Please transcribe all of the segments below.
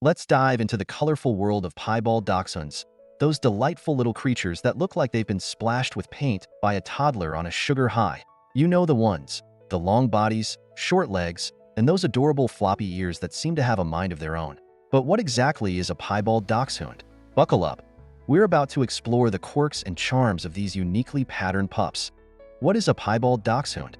Let's dive into the colorful world of Piebald Dachshunds, those delightful little creatures that look like they've been splashed with paint by a toddler on a sugar high. You know the ones, the long bodies, short legs, and those adorable floppy ears that seem to have a mind of their own. But what exactly is a Piebald Dachshund? Buckle up. We're about to explore the quirks and charms of these uniquely patterned pups. What is a Piebald Dachshund?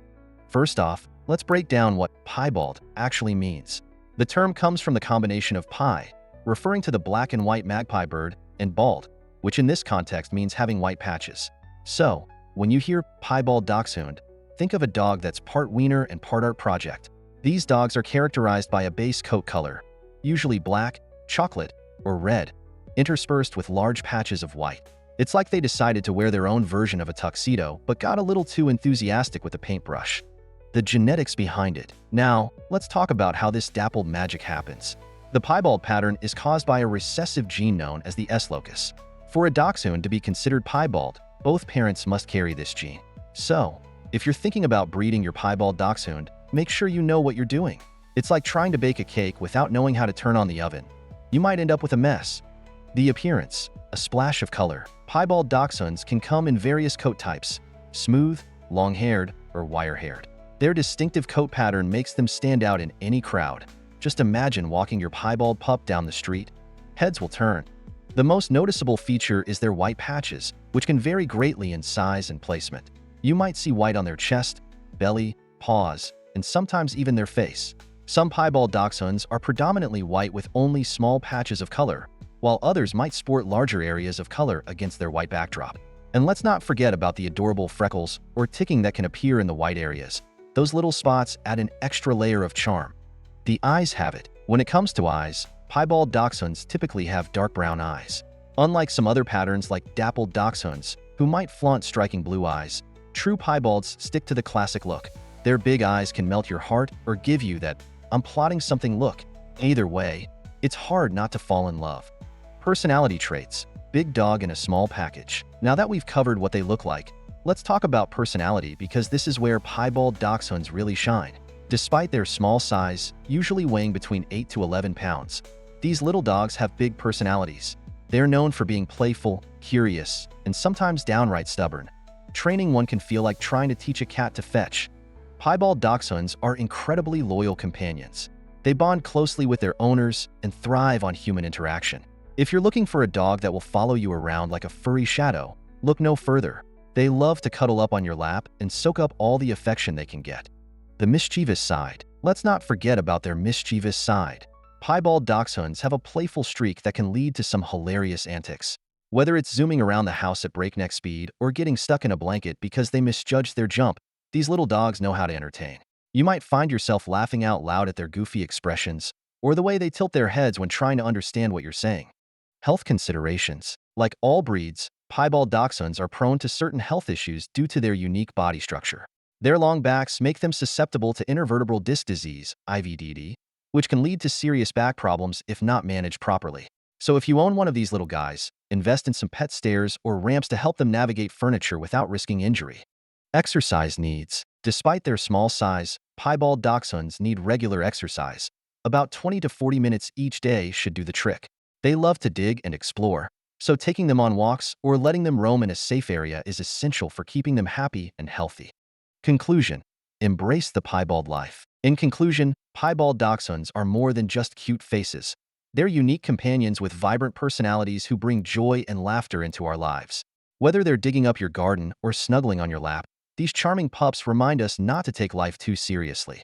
First off, let's break down what piebald actually means. The term comes from the combination of pie, referring to the black and white magpie bird, and bald, which in this context means having white patches. So, when you hear Piebald Dachshund, think of a dog that's part wiener and part art project. These dogs are characterized by a base coat color, usually black, chocolate, or red, interspersed with large patches of white. It's like they decided to wear their own version of a tuxedo, but got a little too enthusiastic with the paintbrush. The genetics behind it. Now, let's talk about how this dappled magic happens. The piebald pattern is caused by a recessive gene known as the S locus. For a dachshund to be considered piebald, both parents must carry this gene. So, if you're thinking about breeding your piebald dachshund, make sure you know what you're doing. It's like trying to bake a cake without knowing how to turn on the oven. You might end up with a mess. The appearance, a splash of color. Piebald dachshunds can come in various coat types: smooth, long-haired, or wire-haired. Their distinctive coat pattern makes them stand out in any crowd. Just imagine walking your piebald pup down the street. Heads will turn. The most noticeable feature is their white patches, which can vary greatly in size and placement. You might see white on their chest, belly, paws, and sometimes even their face. Some piebald dachshunds are predominantly white with only small patches of color, while others might sport larger areas of color against their white backdrop. And let's not forget about the adorable freckles or ticking that can appear in the white areas. Those little spots add an extra layer of charm. The eyes have it. When it comes to eyes, piebald dachshunds typically have dark brown eyes. Unlike some other patterns like dappled dachshunds, who might flaunt striking blue eyes, true piebalds stick to the classic look. Their big eyes can melt your heart or give you that "I'm plotting something" look. Either way, it's hard not to fall in love. Personality traits. Big dog in a small package. Now that we've covered what they look like, let's talk about personality, because this is where piebald dachshunds really shine. Despite their small size, usually weighing between 8 to 11 pounds, these little dogs have big personalities. They're known for being playful, curious, and sometimes downright stubborn. Training one can feel like trying to teach a cat to fetch. Piebald dachshunds are incredibly loyal companions. They bond closely with their owners and thrive on human interaction. If you're looking for a dog that will follow you around like a furry shadow, look no further. They love to cuddle up on your lap and soak up all the affection they can get. The mischievous side. Let's not forget about their mischievous side. Piebald dachshunds have a playful streak that can lead to some hilarious antics. Whether it's zooming around the house at breakneck speed or getting stuck in a blanket because they misjudged their jump, these little dogs know how to entertain. You might find yourself laughing out loud at their goofy expressions or the way they tilt their heads when trying to understand what you're saying. Health considerations. Like all breeds, piebald dachshunds are prone to certain health issues due to their unique body structure. Their long backs make them susceptible to intervertebral disc disease, IVDD, which can lead to serious back problems if not managed properly. So if you own one of these little guys, invest in some pet stairs or ramps to help them navigate furniture without risking injury. Exercise needs. Despite their small size, piebald dachshunds need regular exercise. About 20 to 40 minutes each day should do the trick. They love to dig and explore, so taking them on walks or letting them roam in a safe area is essential for keeping them happy and healthy. Conclusion. Embrace the piebald life. In conclusion, piebald dachshunds are more than just cute faces. They're unique companions with vibrant personalities who bring joy and laughter into our lives. Whether they're digging up your garden or snuggling on your lap, these charming pups remind us not to take life too seriously.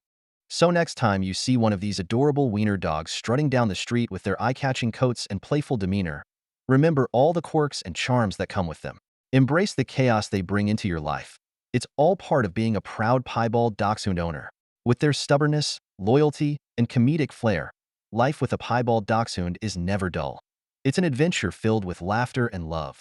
So next time you see one of these adorable wiener dogs strutting down the street with their eye-catching coats and playful demeanor, remember all the quirks and charms that come with them. Embrace the chaos they bring into your life. It's all part of being a proud piebald dachshund owner. With their stubbornness, loyalty, and comedic flair, life with a piebald dachshund is never dull. It's an adventure filled with laughter and love.